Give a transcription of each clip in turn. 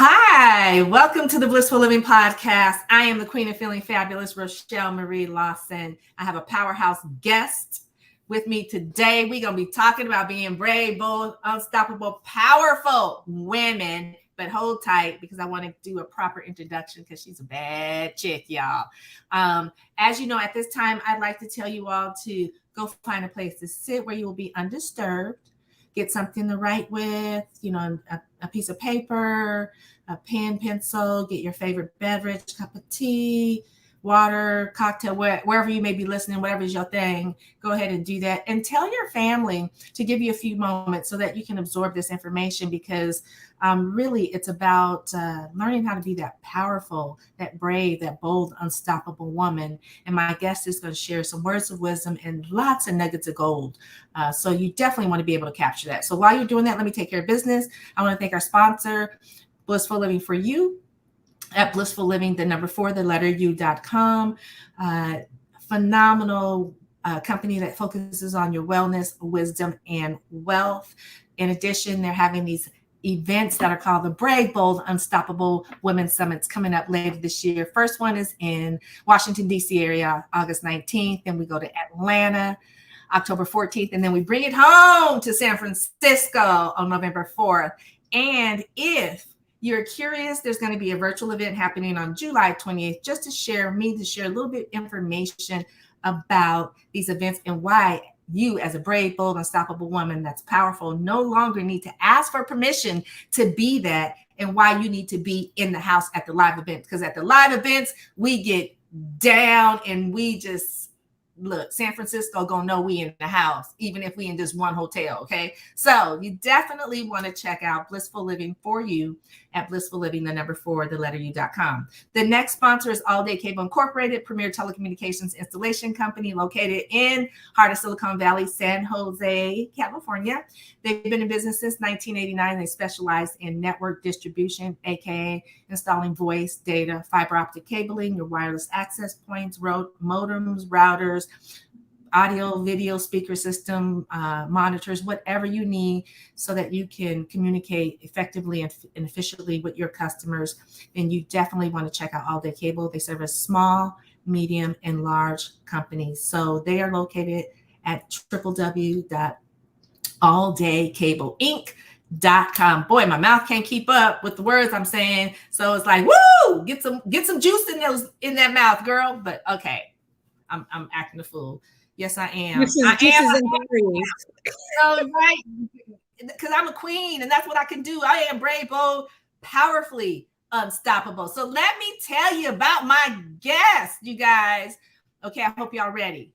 Hi, welcome to the Blissful Living Podcast. I am the Queen of Feeling Fabulous, Rochel Marie Lawson. I have a powerhouse guest with me today. We're going to be talking about being brave, bold, unstoppable, powerful women. But hold tight because I want to do a proper introduction because she's a bad chick, y'all. As you know, at this time, I'd like to tell you all to go find a place to sit where you will be undisturbed. Get something to write with, a piece of paper, a pen, pencil, get your favorite beverage, cup of tea, water, cocktail, wherever you may be listening, whatever is your thing, go ahead and do that. And tell your family to give you a few moments so that you can absorb this information because really it's about learning how to be that powerful, that brave, that bold, unstoppable woman. And my guest is going to share some words of wisdom and lots of nuggets of gold. So you definitely want to be able to capture that. So while you're doing that, let me take care of business. I want to thank our sponsor, Blissful Living for You, at Blissful Living, the number 4, the letter U.com. Phenomenal company that focuses on your wellness, wisdom, and wealth. In addition, they're having these events that are called the Brave, Bold, Unstoppable Women's Summits coming up later this year. First one is in Washington, D.C. area, August 19th. Then we go to Atlanta, October 14th. And then we bring it home to San Francisco on November 4th. And if you're curious, there's going to be a virtual event happening on July 28th, just to share a little bit of information about these events and why you, as a brave, bold, unstoppable woman that's powerful, no longer need to ask for permission to be that, and why you need to be in the house at the live event. Because at the live events, we get down and we just look, San Francisco gonna know we in the house, even if we in just one hotel, okay? So you definitely want to check out Blissful Living for You at Blissful Living, the number 4, the letter U.com. The next sponsor is All Day Cable Incorporated, premier telecommunications installation company located in heart of Silicon Valley, San Jose, California. They've been in business since 1989. They specialize in network distribution, aka installing voice, data, fiber optic cabling, your wireless access points, modems, routers, audio, video, speaker system, monitors, whatever you need so that you can communicate effectively and efficiently with your customers. And you definitely want to check out All Day Cable. They service small, medium, and large companies. So they are located at www.alldaykableinc.com. Boy, my mouth can't keep up with the words I'm saying. So it's like, woo, get some juice in that mouth, girl. But okay, I'm acting a fool. Yes, I am. Right. Because I'm a queen and that's what I can do. I am brave, bold, powerfully unstoppable. So let me tell you about my guest, you guys. Okay, I hope y'all ready.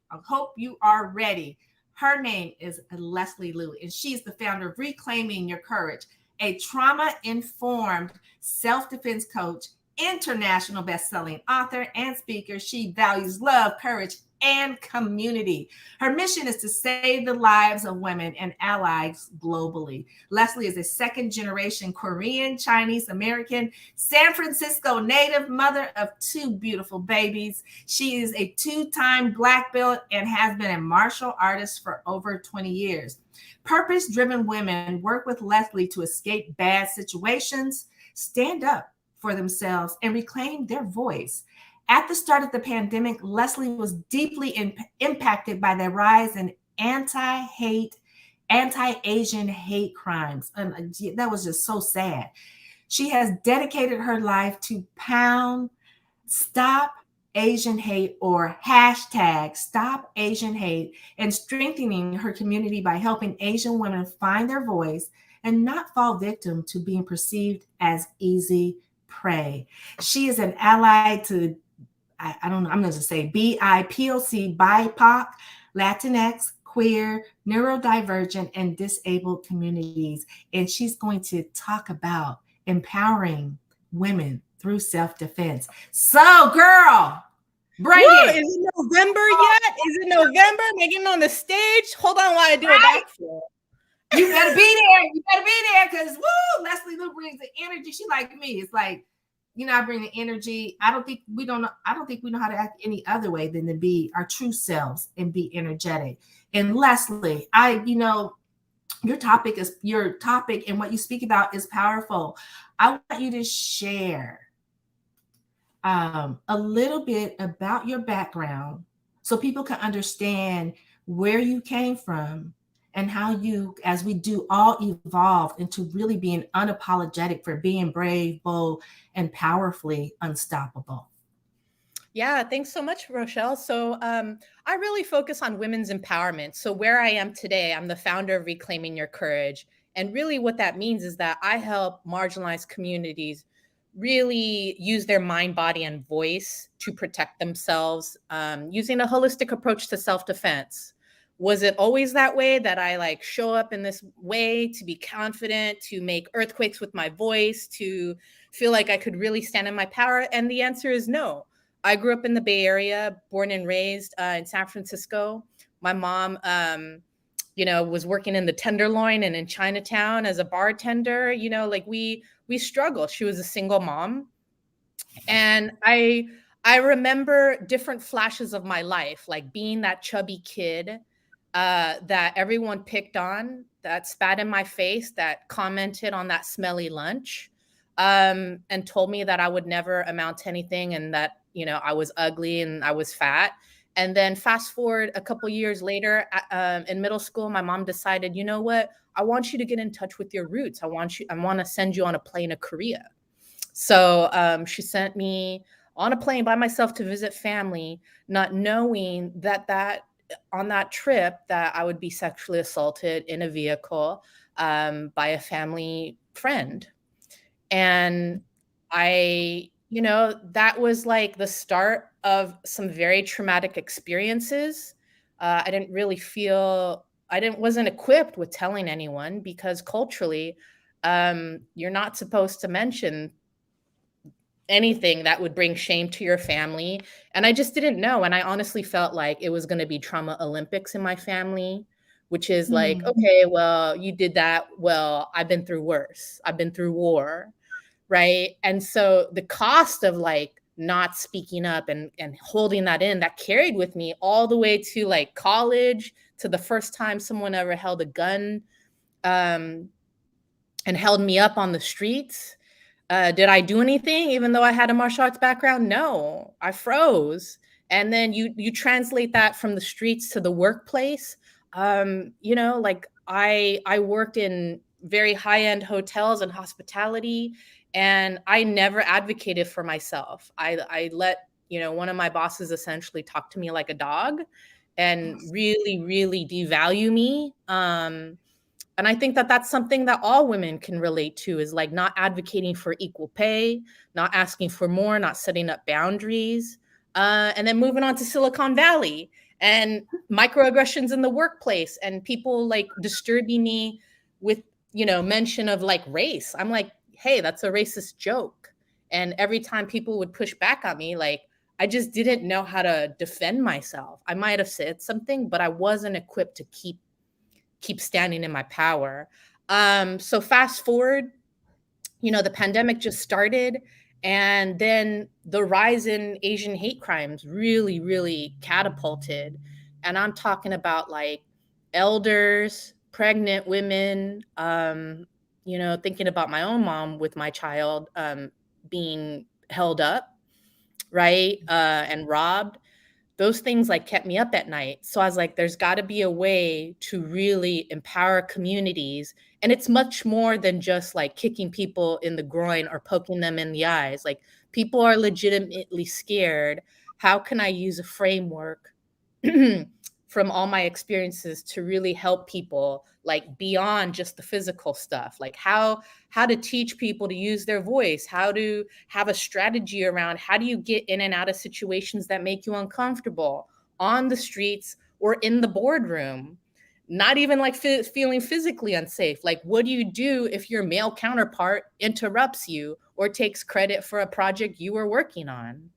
Her name is Leslie Lew, and she's the founder of Reclaiming Your Courage, a trauma-informed self-defense coach, international best-selling author, and speaker. She values love, courage, and community. Her mission is to save the lives of women and allies globally. Leslie is a second-generation Korean, Chinese American, San Francisco native, mother of 2 beautiful babies. She is a 2-time Black belt and has been a martial artist for over 20 years. Purpose-driven women work with Leslie to escape bad situations, stand up for themselves, and reclaim their voice. At the start of the pandemic, Leslie was deeply impacted by the rise in anti-Asian hate crimes. And that was just so sad. She has dedicated her life to Stop Asian Hate, or hashtag Stop Asian Hate, and strengthening her community by helping Asian women find their voice and not fall victim to being perceived as easy prey. She is an ally to I don't know, I'm going to say BIPOC, BIPOC, Latinx, queer, neurodivergent, and disabled communities. And she's going to talk about empowering women through self-defense. So, girl, bring it. Is it November yet? Is it November? Am I getting on the stage? Hold on while I do a backflip. You better be there. Because, Leslie Lew brings the energy. She like me. It's like, I bring the energy. I don't think we know how to act any other way than to be our true selves and be energetic. And Leslie, Your topic and what you speak about is powerful. I want you to share a little bit about your background so people can understand where you came from and how you, as we do, all evolved into really being unapologetic for being brave, bold, and powerfully unstoppable. Yeah, thanks so much, Rochelle. So, I really focus on women's empowerment. So, where I am today, I'm the founder of Reclaiming Your Courage. And really, what that means is that I help marginalized communities really use their mind, body, and voice to protect themselves using a holistic approach to self defense. Was it always that way that I like show up in this way to be confident, to make earthquakes with my voice, to feel like I could really stand in my power? And the answer is no. I grew up in the Bay Area, born and raised in San Francisco. My mom, was working in the Tenderloin and in Chinatown as a bartender. Like we struggle. She was a single mom, and I remember different flashes of my life, like being that chubby kid that everyone picked on, that spat in my face, that commented on that smelly lunch, and told me that I would never amount to anything, and that I was ugly and I was fat. And then fast forward a couple years later, in middle school, my mom decided, you know what? I want you to get in touch with your roots. I want to send you on a plane to Korea. So she sent me on a plane by myself to visit family, not knowing that on that trip that I would be sexually assaulted in a vehicle by a family friend. And that was like the start of some very traumatic experiences. I didn't really feel wasn't equipped with telling anyone because culturally, you're not supposed to mention anything that would bring shame to your family. And I just didn't know. And I honestly felt like it was going to be trauma Olympics in my family, which is like, Hmm. okay, well, you did that. Well, I've been through worse. I've been through war. Right. And so the cost of like not speaking up and holding that in, that carried with me all the way to like college, to the first time someone ever held a gun um, and held me up on the streets. Did I do anything even though I had a martial arts background? No, I froze. And then you translate that from the streets to the workplace. Like I worked in very high-end hotels and hospitality, and I never advocated for myself. I let, one of my bosses essentially talk to me like a dog and really, really devalue me. And I think that that's something that all women can relate to, is like not advocating for equal pay, not asking for more, not setting up boundaries. And then moving on to Silicon Valley and microaggressions in the workplace and people like disturbing me with, mention of like race. I'm like, hey, that's a racist joke. And every time people would push back on me, like, I just didn't know how to defend myself. I might have said something, but I wasn't equipped to keep standing in my power. So fast forward, the pandemic just started, and then the rise in Asian hate crimes really, really catapulted. And I'm talking about like elders, pregnant women, thinking about my own mom with my child being held up, right, and robbed. Those things like kept me up at night. So I was like, there's got to be a way to really empower communities. And it's much more than just like kicking people in the groin or poking them in the eyes. Like, people are legitimately scared. How can I use a framework from all my experiences to really help people, like beyond just the physical stuff? Like how to teach people to use their voice, how to have a strategy around how do you get in and out of situations that make you uncomfortable on the streets or in the boardroom. Not even like feeling physically unsafe. Like, what do you do if your male counterpart interrupts you or takes credit for a project you were working on?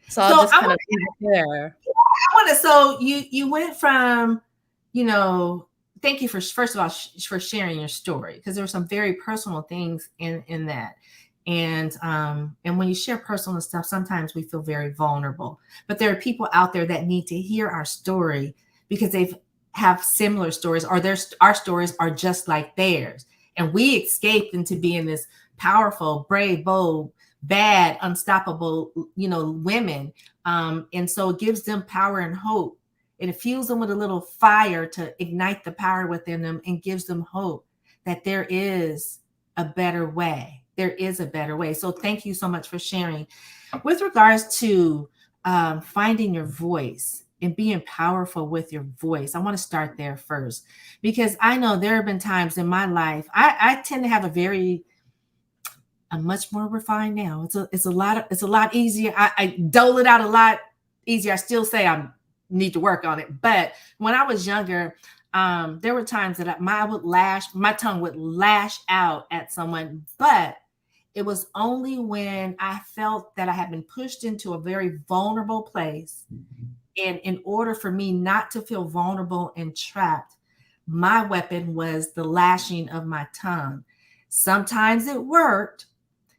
So So I'll just I kind want of leave it there. I want to. So you went from, you know, thank you for first of all for sharing your story, because there were some very personal things in that. And when you share personal stuff, sometimes we feel very vulnerable. But there are people out there that need to hear our story because have similar stories, or our stories are just like theirs. And we escaped into being this powerful, brave, bold, bad, unstoppable, women. And so it gives them power and hope. It fuels them with a little fire to ignite the power within them and gives them hope that there is a better way. There is a better way. So thank you so much for sharing. With regards to finding your voice and being powerful with your voice, I want to start there first, because I know there have been times in my life, I tend to have I'm much more refined now. It's a lot easier. I dole it out a lot easier. I still say I need to work on it. But when I was younger, there were times that my tongue would lash out at someone, but it was only when I felt that I had been pushed into a very vulnerable place. And in order for me not to feel vulnerable and trapped, my weapon was the lashing of my tongue. Sometimes it worked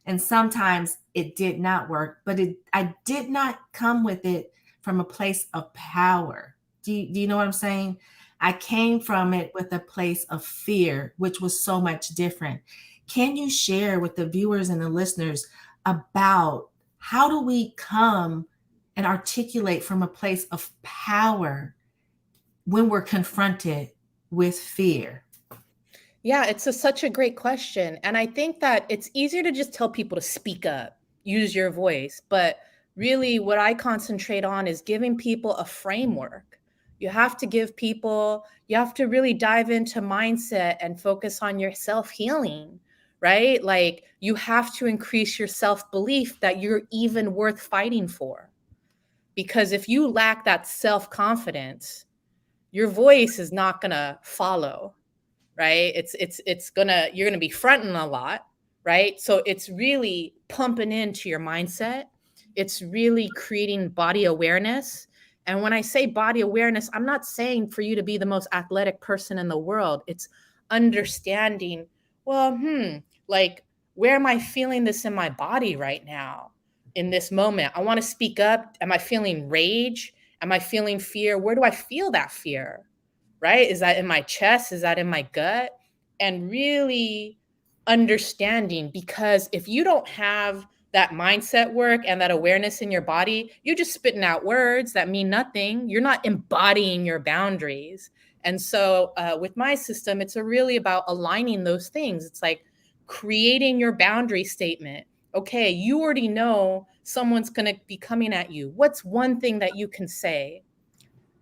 and sometimes it did not work, but I did not come with it from a place of power. Do you know what I'm saying? I came from it with a place of fear, which was so much different. Can you share with the viewers and the listeners about how do we come and articulate from a place of power when we're confronted with fear? Yeah, it's such a great question. And I think that it's easier to just tell people to speak up, use your voice. But really, what I concentrate on is giving people a framework. You have to really dive into mindset and focus on your self healing, right? Like, you have to increase your self belief that you're even worth fighting for. Because if you lack that self confidence, your voice is not going to follow, right? You're gonna be fronting a lot, right? So it's really pumping into your mindset. It's really creating body awareness. And when I say body awareness, I'm not saying for you to be the most athletic person in the world. It's understanding, well, like, where am I feeling this in my body right now in this moment? I want to speak up. Am I feeling rage? Am I feeling fear? Where do I feel that fear? Right? Is that in my chest? Is that in my gut? And really understanding, because if you don't have that mindset work and that awareness in your body, you're just spitting out words that mean nothing. You're not embodying your boundaries. And so with my system, it's really about aligning those things. It's like creating your boundary statement. Okay, you already know someone's going to be coming at you. What's one thing that you can say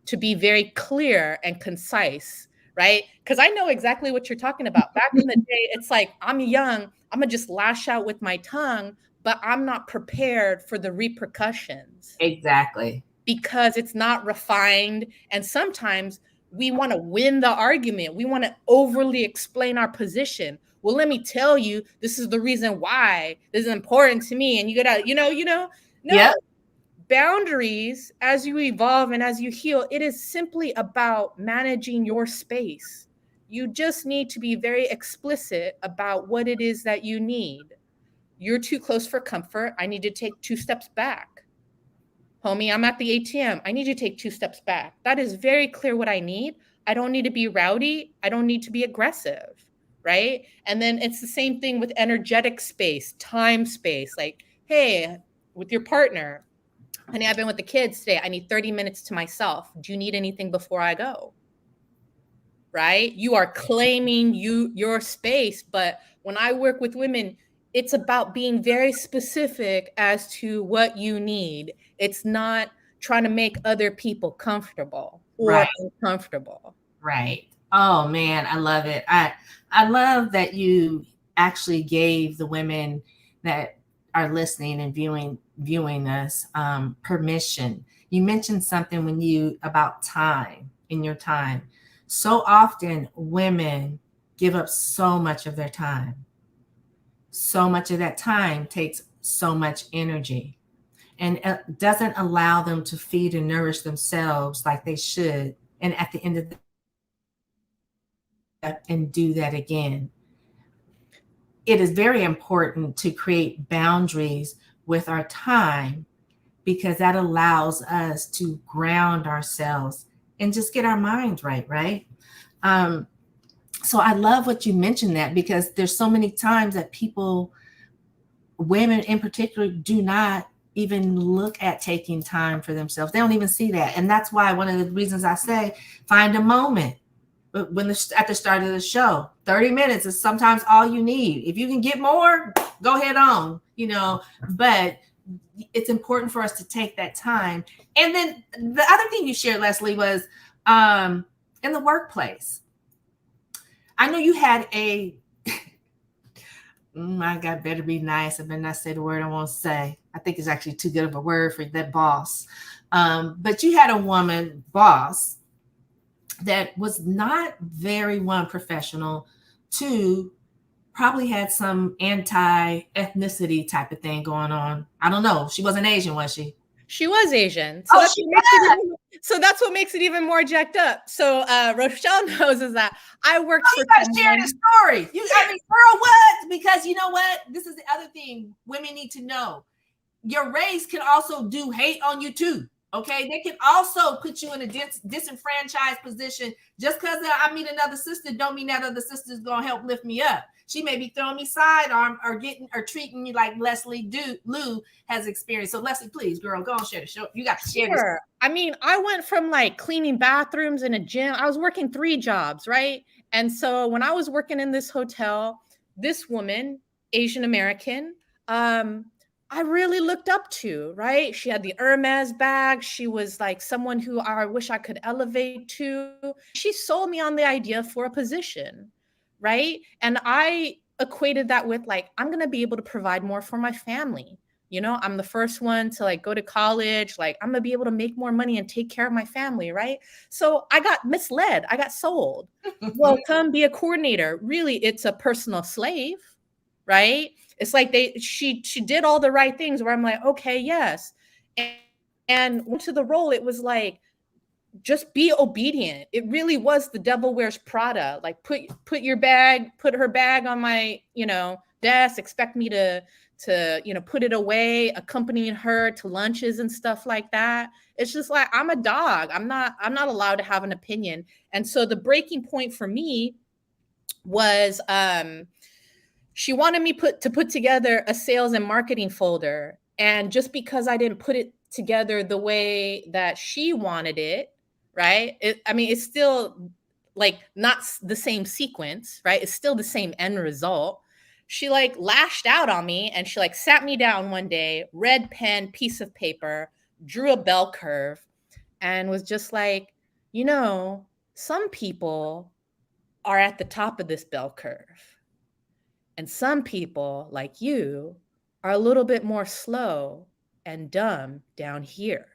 to be very clear and concise, right? Because I know exactly what you're talking about. Back in the day, it's like, I'm young, I'm gonna just lash out with my tongue, but I'm not prepared for the repercussions Exactly. because it's not refined. And sometimes we want to win the argument, we want to overly explain our position. Well, let me tell you, this is the reason why this is important to me. And you gotta, no, Yep. boundaries, as you evolve and as you heal, it is simply about managing your space. You just need to be very explicit about what it is that you need. You're too close for comfort. I need to take 2 steps back. Homie, I'm at the ATM. I need you to take 2 steps back. That is very clear what I need. I don't need to be rowdy. I don't need to be aggressive, right? And then it's the same thing with energetic space, time space. Like, hey, with your partner, honey, I've been with the kids today. I need 30 minutes to myself. Do you need anything before I go? Right? You are claiming your space. But when I work with women, it's about being very specific as to what you need. It's not trying to make other people comfortable or Right. uncomfortable. Right. Oh man, I love it. I love that you actually gave the women that are listening and viewing us permission. You mentioned something when you about time, in your time. So often women give up so much of their time. So much of that time takes so much energy and doesn't allow them to feed and nourish themselves like they should. And at the end of the and do that again. It is very important to create boundaries with our time because that allows us to ground ourselves and just get our minds right, right? So I love what you mentioned that, because there's so many times that people, women in particular, do not even look at taking time for themselves. They don't even see that. And that's why one of the reasons I say find a moment. But at the start of the show, 30 minutes is sometimes all you need. If you can get more, go ahead on, but it's important for us to take that time. And then the other thing you shared, Leslie, was in the workplace. I know you had my God, better be nice. I better not say the word I won't say. I think it's actually too good of a word for that boss. But you had a woman boss that was not very, one, professional, two, probably had some anti-ethnicity type of thing going on. I don't know. She wasn't Asian, was she? She was Asian. So that's what makes it even more jacked up. So Rochel knows is that I worked for. You gotta share the story. Girl, what? Because you know what? This is the other thing women need to know. Your race can also do hate on you too. Okay, they can also put you in a disenfranchised position. Just because I meet another sister, don't mean that other sister is gonna help lift me up. She may be throwing me sidearm or treating me like Leslie Lew has experienced. So Leslie, please, girl, go on, share the show. You got to share this. I mean, I went from like cleaning bathrooms in a gym. I was working 3 jobs, right? And so when I was working in this hotel, this woman, Asian American, I really looked up to, right? She had the Hermes bag. She was like someone who I wish I could elevate to. She sold me on the idea for a position, right? And I equated that with like, I'm going to be able to provide more for my family. I'm the first one to like go to college. Like, I'm going to be able to make more money and take care of my family, right? So I got misled. I got sold. Well, come be a coordinator. Really, it's a personal slave, right? It's like she did all the right things where I'm like, okay, yes. And went to the role, it was like, just be obedient. It really was the devil wears Prada. Like put her bag on my, desk, expect me to put it away, accompanying her to lunches and stuff like that. It's just like, I'm a dog. I'm not allowed to have an opinion. And so the breaking point for me was, she wanted me to put together a sales and marketing folder. And just because I didn't put it together the way that she wanted it, right? It's still like not the same sequence, right? It's still the same end result. She like lashed out on me, and she like sat me down one day, red pen, piece of paper, drew a bell curve, and was just like, some people are at the top of this bell curve. And some people, like you, are a little bit more slow and dumb down here.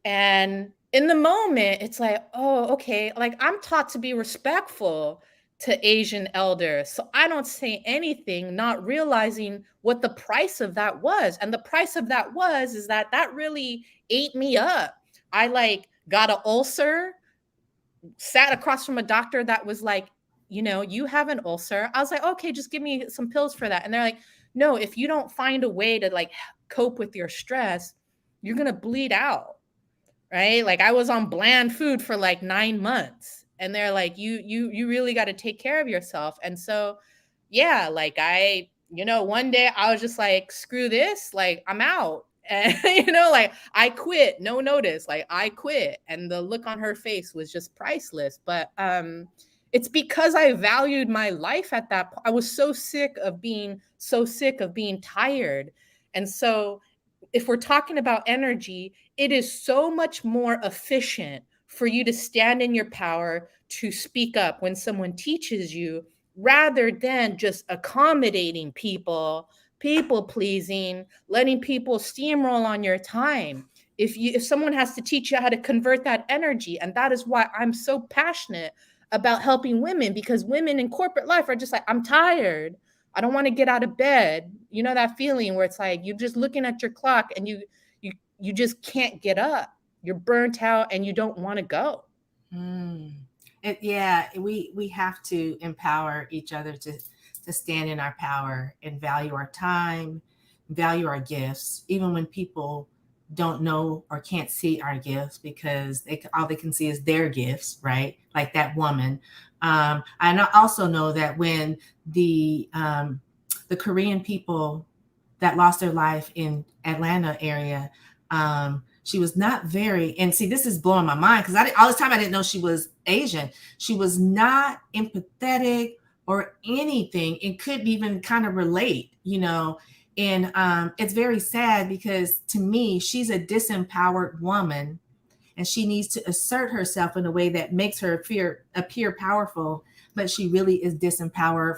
And in the moment, it's like, oh, okay. Like, I'm taught to be respectful to Asian elders. So I don't say anything, not realizing what the price of that was. And the price of that is that really ate me up. I like got an ulcer, sat across from a doctor that was like, you have an ulcer. I was like, okay, just give me some pills for that. And they're like, no, if you don't find a way to like cope with your stress, you're going to bleed out. Right? Like, I was on bland food for like 9 months, and they're like, you really got to take care of yourself. And so, yeah, like one day I was just like, screw this, like I'm out. And like I quit, no notice, like I quit. And the look on her face was just priceless. But it's because I valued my life at that point. I was so sick of being tired. And so if we're talking about energy, it is so much more efficient for you to stand in your power, to speak up when someone teaches you, rather than just accommodating people pleasing, letting people steamroll on your time. If someone has to teach you how to convert that energy, and that is why I'm so passionate about helping women, because women in corporate life are just like, I'm tired. I don't want to get out of bed. You know that feeling where it's like you're just looking at your clock and you just can't get up. You're burnt out and you don't want to go. Yeah, we have to empower each other to stand in our power and value our time, value our gifts, even when people don't know or can't see our gifts because all they can see is their gifts, right? Like that woman. I also know that when the Korean people that lost their life in Atlanta area, she was not very, and see, this is blowing my mind because all this time I didn't know she was Asian. She was not empathetic or anything and couldn't even kind of relate, and it's very sad because to me, she's a disempowered woman and she needs to assert herself in a way that makes her appear powerful, but she really is disempowered.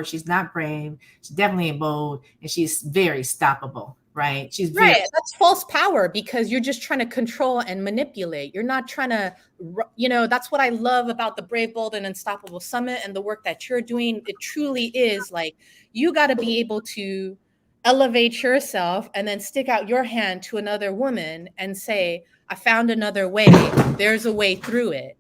She's not brave. She definitely ain't bold, and she's very stoppable. Right? She's very Right. That's false power because you're just trying to control and manipulate. You're not trying to, that's what I love about the Brave, Bold, and Unstoppable Summit and the work that you're doing. It truly is like you got to be able to elevate yourself and then stick out your hand to another woman and say, I found another way. There's a way through it.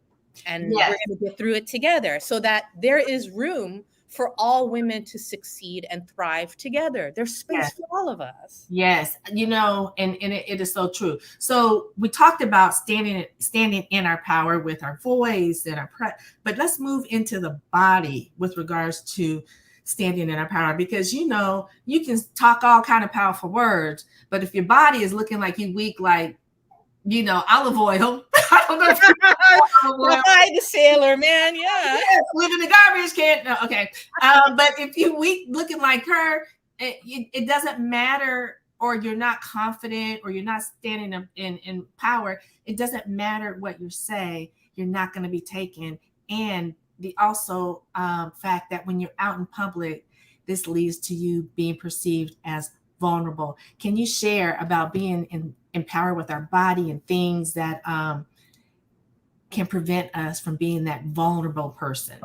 And yes. we're going to get through it together so that there is room for all women to succeed and thrive together. There's space for all of us. Yes, and it is so true. So we talked about standing in our power with our voice and but let's move into the body with regards to standing in our power, because you can talk all kind of powerful words, but if your body is looking like you weak, like olive oil. I don't know if the sailor, man. Yeah. Yes, live in the garbage can. No, okay. But if you weak looking like her, it doesn't matter, or you're not confident, or you're not standing in power. It doesn't matter what you say. You're not going to be taken. And the also fact that when you're out in public, this leads to you being perceived as vulnerable. Can you share about being in power with our body and things that can prevent us from being that vulnerable person?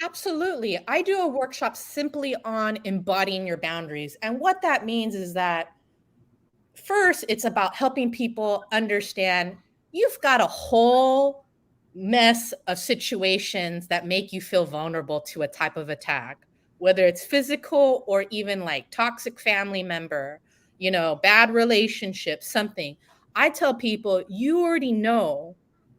Absolutely. I do a workshop simply on embodying your boundaries. And what that means is that first, it's about helping people understand you've got a whole mess of situations that make you feel vulnerable to a type of attack, whether it's physical or even like toxic family member, bad relationship, something. I tell people, you already know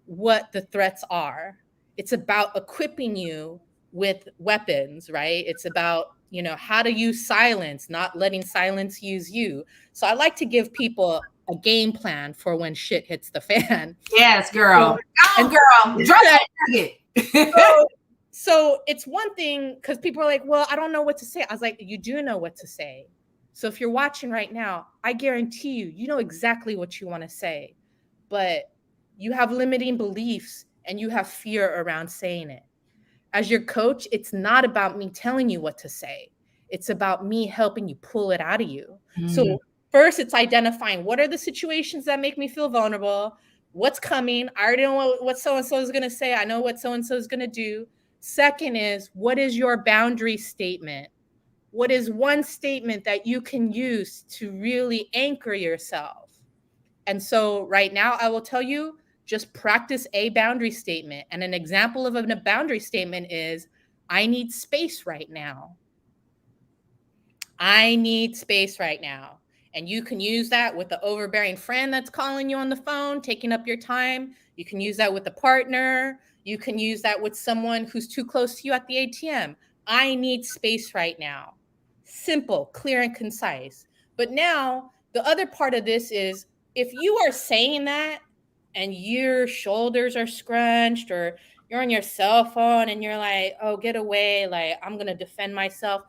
what the threats are. It's about equipping you with weapons, right? It's about, how to use silence, not letting silence use you. So I like to give people a game plan for when shit hits the fan. Yes, girl. Girl. Drop that nugget. So it's one thing because people are like, well, I don't know what to say. I was like, you do know what to say. So if you're watching right now, I guarantee you know exactly what you want to say, but you have limiting beliefs and you have fear around saying it. As your coach, it's not about me telling you what to say. It's about me helping you pull it out of you. So first, it's identifying what are the situations that make me feel vulnerable, what's coming. I already know what so-and-so is going to say. I know what so-and-so is going to do. Second is, what is your boundary statement? What is one statement that you can use to really anchor yourself? And so right now, I will tell you, just practice a boundary statement. And an example of a boundary statement is, I need space right now. I need space right now. And you can use that with the overbearing friend that's calling you on the phone, taking up your time. You can use that with a partner. You can use that with someone who's too close to you at the ATM. I need space right now. Simple, clear, and concise. But now the other part of this is, if you are saying that and your shoulders are scrunched, or you're on your cell phone and you're like, oh, get away, like I'm going to defend myself,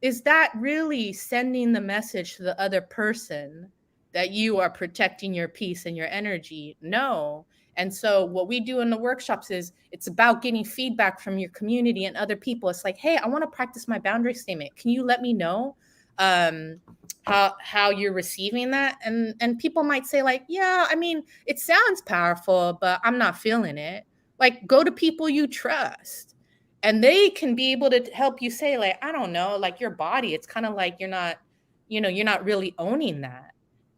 is that really sending the message to the other person that you are protecting your peace and your energy? No. And so what we do in the workshops is it's about getting feedback from your community and other people. It's like, hey, I want to practice my boundary statement. Can you let me know how you're receiving that? And people might say like, yeah, I mean, it sounds powerful, but I'm not feeling it. Like, go to people you trust. And they can be able to help you say, like, I don't know, like your body, it's kind of like you're not really owning that.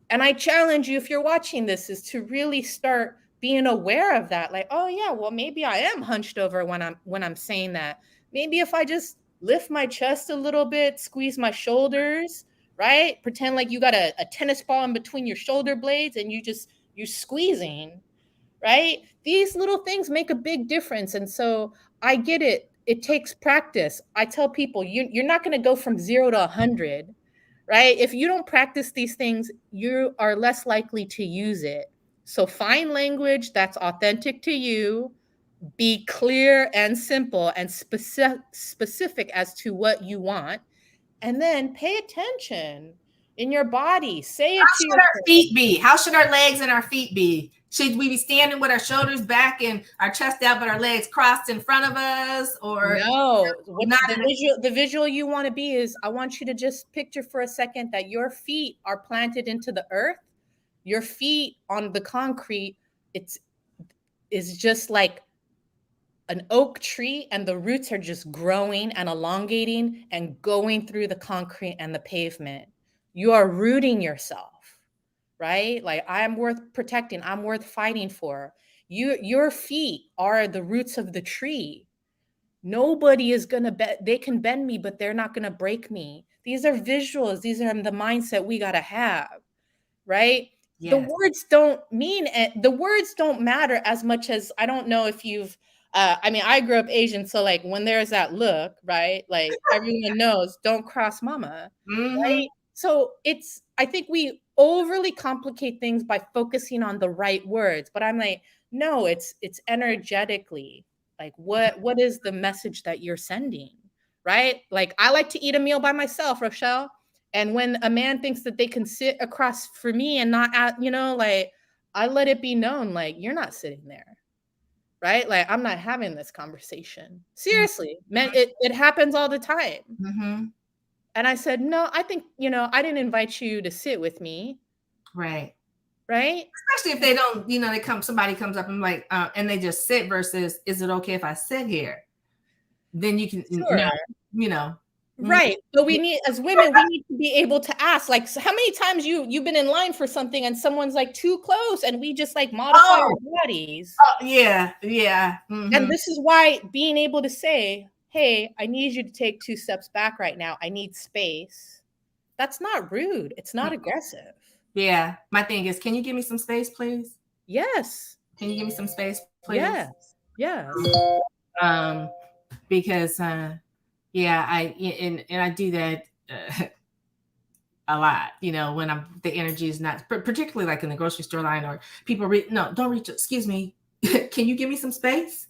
And I challenge you, if you're watching this, is to really start being aware of that. Like, oh yeah, well, maybe I am hunched over when I'm saying that. Maybe if I just lift my chest a little bit, squeeze my shoulders, right? Pretend like you got a tennis ball in between your shoulder blades and you're squeezing, right? These little things make a big difference. And so I get it. It takes practice. I tell people you're not going to go from 0 to 100, right? If you don't practice these things, you are less likely to use it. So find language that's authentic to you, be clear and simple and specific as to what you want, and then pay attention in your body. Say How it to should our yourself. feet be? How should our legs and our feet be? Should we be standing with our shoulders back and our chest out, but our legs crossed in front of us, or No, what not? the visual you want to be is, I want you to just picture for a second that your feet are planted into the earth. Your feet on the concrete, it's is just like an oak tree, and the roots are just growing and elongating and going through the concrete and the pavement. You are rooting yourself, right? Like, I'm worth protecting, I'm worth fighting for. Your feet are the roots of the tree. Nobody is going to they can bend me, but they're not going to break me. These are visuals. These are the mindset we got to have, right? The Yes. words don't mean it. The words don't matter as much as, I don't know if you've, I mean, I grew up Asian. So like when there's that look, right? Like everyone knows, don't cross mama, Mm-hmm. right? So I think we overly complicate things by focusing on the right words, but I'm like, no, it's energetically, like what is the message that you're sending, right? Like, I like to eat a meal by myself, Rochelle. And when a man thinks that they can sit across for me and not at, like, I let it be known, like, you're not sitting there, right? Like, I'm not having this conversation. Seriously, man, it happens all the time. Mm-hmm. And I said, no, I think, I didn't invite you to sit with me, Right. right? Especially if they don't, somebody comes up and like, and they just sit versus, is it okay if I sit here? Then you can, Sure. you know. Mm, Right. But we yeah. need, as women, we need to be able to ask, like, so how many times you've been in line for something and someone's like too close, and we just like modify Oh, our bodies. yeah, yeah. And Mm-hmm. this is why being able to say, hey, I need you to take 2 steps back right now. I need space. That's not rude. It's not aggressive. Yeah. My thing is, can you give me some space, please? Yes. Can you give me some space, please? Yes. Yes. Um, because yeah, and I do that a lot, when the energy is not, particularly like in the grocery store line, or people no, don't reach, excuse me, can you give me some space?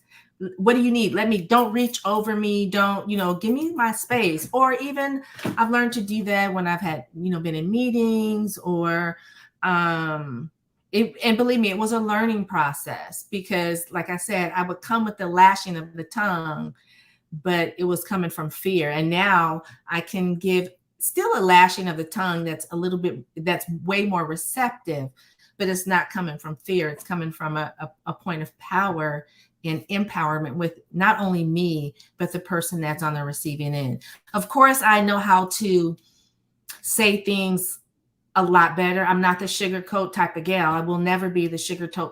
What do you need? Don't reach over me. Don't, give me my space. Or even I've learned to do that when I've had, been in meetings, or and believe me, it was a learning process, because like I said, I would come with the lashing of the tongue, but it was coming from fear. And now I can give still a lashing of the tongue that's way more receptive, but it's not coming from fear. It's coming from a point of power and empowerment with not only me, but the person that's on the receiving end. Of course, I know how to say things a lot better. I'm not the sugarcoat type of gal. I will never be the sugarcoat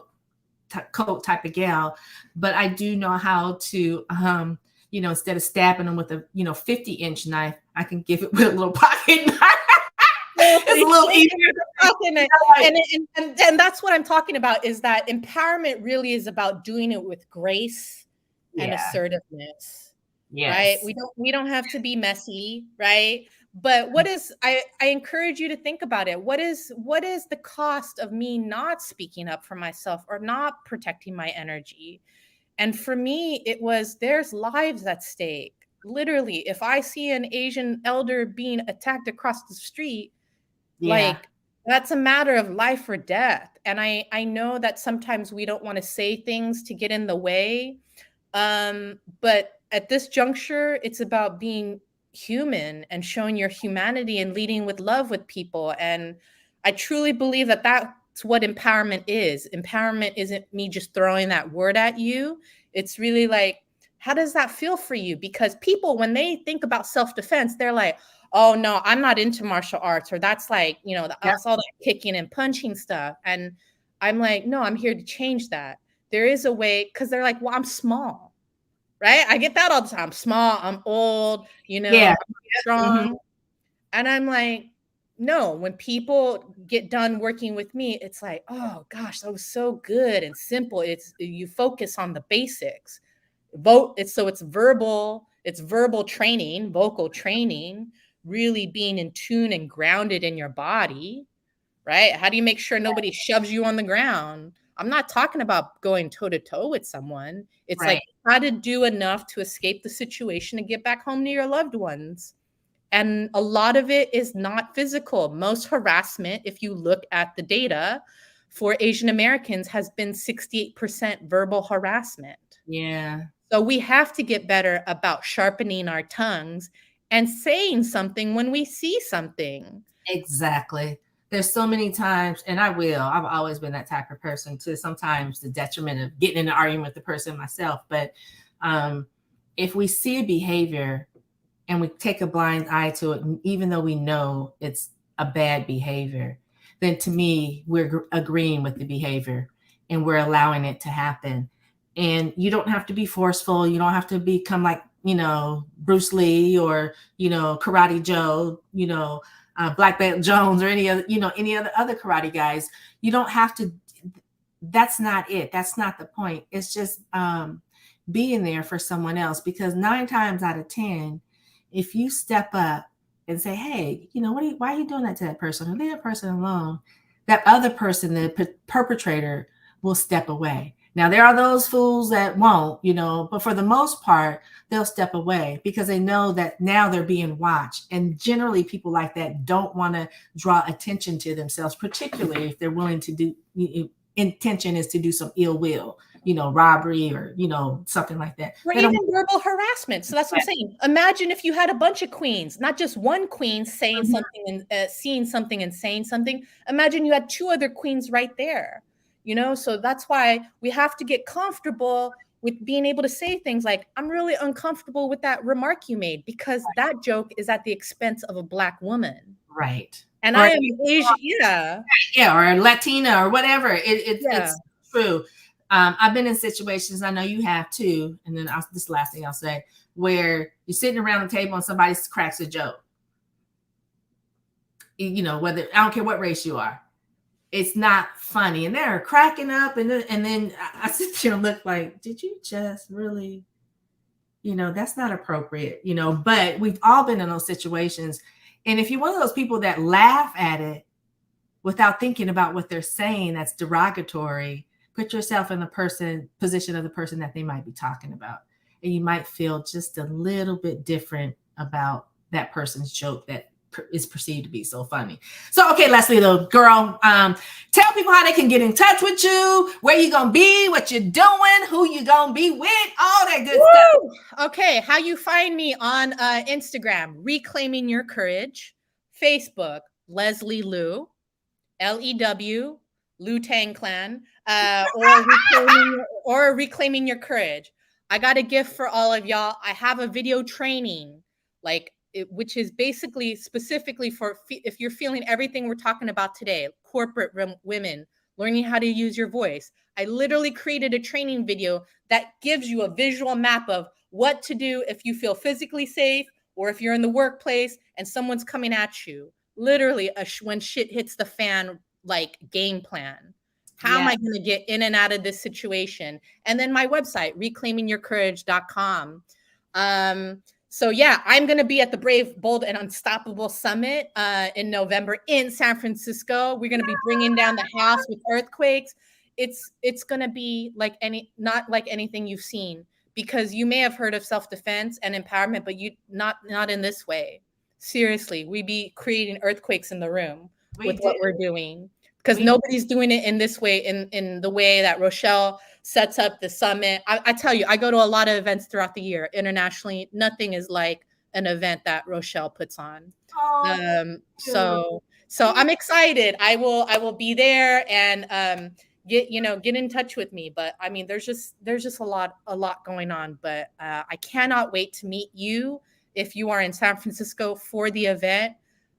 type of gal, but I do know how to, instead of stabbing them with a, 50-inch knife, I can give it with a little pocket knife. It's a little easier. And that's what I'm talking about, is that empowerment really is about doing it with grace and Yeah. assertiveness, right? Yes. We don't have to be messy, right? But I encourage you to think about it. What is the cost of me not speaking up for myself or not protecting my energy? And for me, there's lives at stake. Literally, if I see an Asian elder being attacked across the street, Yeah. like, that's a matter of life or death. And I know that sometimes we don't want to say things to get in the way. But at this juncture, it's about being human and showing your humanity and leading with love with people. And I truly believe that that's what empowerment is. Empowerment isn't me just throwing that word at you. It's really like, how does that feel for you? Because people, when they think about self-defense, they're like, oh no, I'm not into martial arts, or that's like, that's all that kicking and punching stuff. And I'm like, no, I'm here to change that. There is a way, because they're like, well, I'm small, right? I get that all the time. I'm small, I'm old, Yeah. I'm strong. Mm-hmm. And I'm like, No, when people get done working with me, it's like, oh gosh, that was so good and simple. It's you focus on the basics. It's verbal training, vocal training, really being in tune and grounded in your body, right? How do you make sure nobody shoves you on the ground? I'm not talking about going toe to toe with someone. It's like Right. how to do enough to escape the situation and get back home to your loved ones. And a lot of it is not physical. Most harassment, if you look at the data for Asian Americans, has been 68% verbal harassment. Yeah. So we have to get better about sharpening our tongues and saying something when we see something. Exactly. There's so many times, and I've always been that type of person, to sometimes the detriment of getting in an argument with the person myself. But um, if we see a behavior and we take a blind eye to it, even though we know it's a bad behavior, then to me, we're agreeing with the behavior and we're allowing it to happen. And you don't have to be forceful. You don't have to become like, Bruce Lee or, Karate Joe, Black Belt Jones or any other karate guys. You don't have to. That's not it. That's not the point. It's just being there for someone else, because 9 times out of 10, if you step up and say, hey, why are you doing that to that person? Or leave that person alone, that other person, the perpetrator, will step away. Now, there are those fools that won't, but for the most part, they'll step away because they know that now they're being watched. And generally, people like that don't want to draw attention to themselves, particularly if they're willing to do, intention is to do some ill will, robbery or, something like that. Or They don't. even verbal harassment. So that's what I'm saying. Imagine if you had a bunch of queens, not just one queen saying something and seeing something and saying something. Imagine you had 2 other queens right there. So that's why we have to get comfortable with being able to say things like, I'm really uncomfortable with that remark you made, because that joke is at the expense of a Black woman. Right. And Or I am Asian. Yeah. yeah, or Latina or whatever. Yeah. It's true. I've been in situations, I know you have too, and then this last thing I'll say, where you're sitting around the table and somebody cracks a joke. Whether, I don't care what race you are, it's not funny, and they're cracking up, and then I sit there and look like, did you just really? That's not appropriate. But we've all been in those situations, and if you're one of those people that laugh at it without thinking about what they're saying that's derogatory, put yourself in the position of the person that they might be talking about. And you might feel just a little bit different about that person's joke that is perceived to be so funny. So, okay, Leslie, though, girl, tell people how they can get in touch with you, where you gonna be, what you're doing, who you gonna be with, all that good stuff. Okay, how you find me on Instagram, Reclaiming Your Courage, Facebook, Leslie Lew, Lew, Liu Tang Clan, or Reclaiming Your Courage. I got a gift for all of y'all. I have a video training, which is basically specifically for if you're feeling everything we're talking about today, corporate women, learning how to use your voice. I literally created a training video that gives you a visual map of what to do if you feel physically safe, or if you're in the workplace and someone's coming at you. Literally, when shit hits the fan, like game plan. How am I going to get in and out of this situation? And then my website, reclaimingyourcourage.com. So yeah, I'm going to be at the Brave, Bold, and Unstoppable Summit in November in San Francisco. We're going to be bringing down the house with earthquakes. It's going to be not like anything you've seen, because you may have heard of self-defense and empowerment, but not in this way. Seriously, we be creating earthquakes in the room with what we're doing, because nobody's doing it in this way, in the way that Rochel sets up the summit. I tell you, I go to a lot of events throughout the year internationally. Nothing is like an event that Rochel puts on. So I'm excited. I will be there and get in touch with me. But I mean, there's just a lot going on. But I cannot wait to meet you if you are in San Francisco for the event.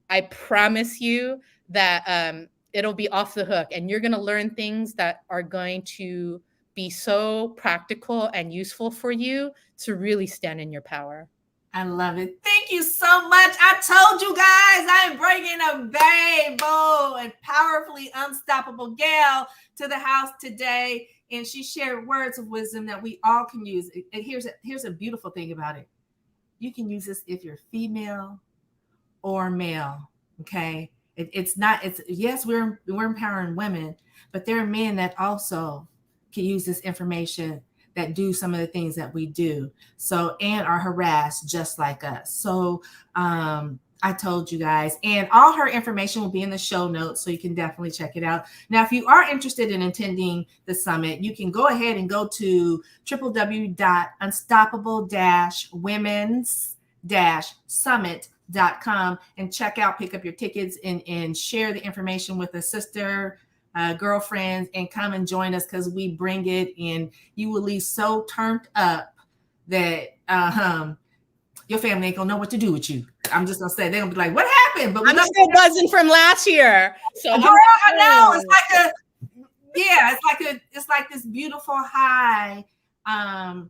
I promise you that it'll be off the hook, and you're going to learn things that are going to be so practical and useful for you to really stand in your power. I love it. Thank you so much. I told you guys I'm bringing a babe, bold, and powerfully unstoppable gal to the house today. And she shared words of wisdom that we all can use. And here's a beautiful thing about it. You can use this if you're female or male. Okay. It's not, it's yes, we're empowering women, but there are men that also can use this information that do some of the things that we do. So, and are harassed just like us. So, I told you guys, and all her information will be in the show notes, so you can definitely check it out. Now, if you are interested in attending the summit, you can go ahead and go to www.unstoppable-women's-summit.com and check out, pick up your tickets, and share the information with a sister, girlfriends, and come and join us, because we bring it, and you will leave so turned up that your family ain't gonna know what to do with you. I'm just gonna say, they're gonna be like, what happened? But I'm still buzzing from last year. So girl, I know. It's like it's like this beautiful high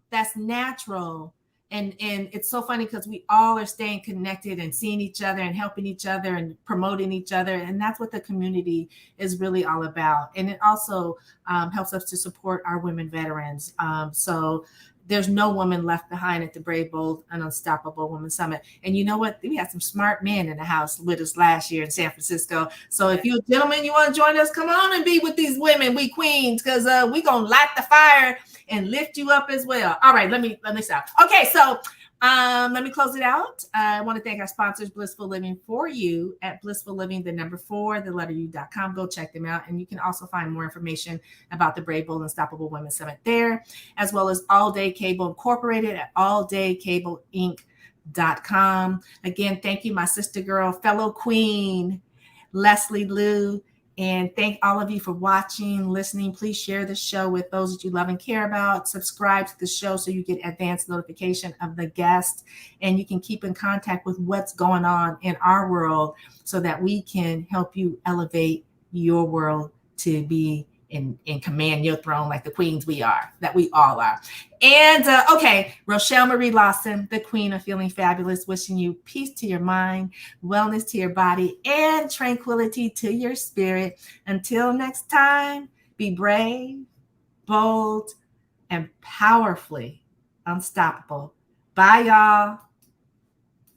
that's natural. And it's so funny because we all are staying connected and seeing each other and helping each other and promoting each other. And that's what the community is really all about. And it also helps us to support our women veterans. So there's no woman left behind at the Brave, Bold, and Unstoppable Women Summit. And you know what? We had some smart men in the house with us last year in San Francisco. So if you're a gentleman, you want to join us, come on and be with these women, we queens, because we're going to light the fire and lift you up as well. All right, let me stop. Okay, so let me close it out. I want to thank our sponsors, Blissful Living for You at Blissful Living, the number 4, the letter U.com. Go check them out. And you can also find more information about the Brave, Bold, Unstoppable Women Summit there, as well as All Day Cable Incorporated at alldaykcableinc.com. Again, thank you, my sister girl, fellow queen, Leslie Lew. And thank all of you for watching, listening. Please share the show with those that you love and care about. Subscribe to the show so you get advanced notification of the guest, and you can keep in contact with what's going on in our world so that we can help you elevate your world to be in command your throne like the queens that we all are. And okay, Rochel Marie Lawson, the queen of feeling fabulous, wishing you peace to your mind, wellness to your body, and tranquility to your spirit. Until next time, be brave, bold, and powerfully unstoppable. Bye, y'all.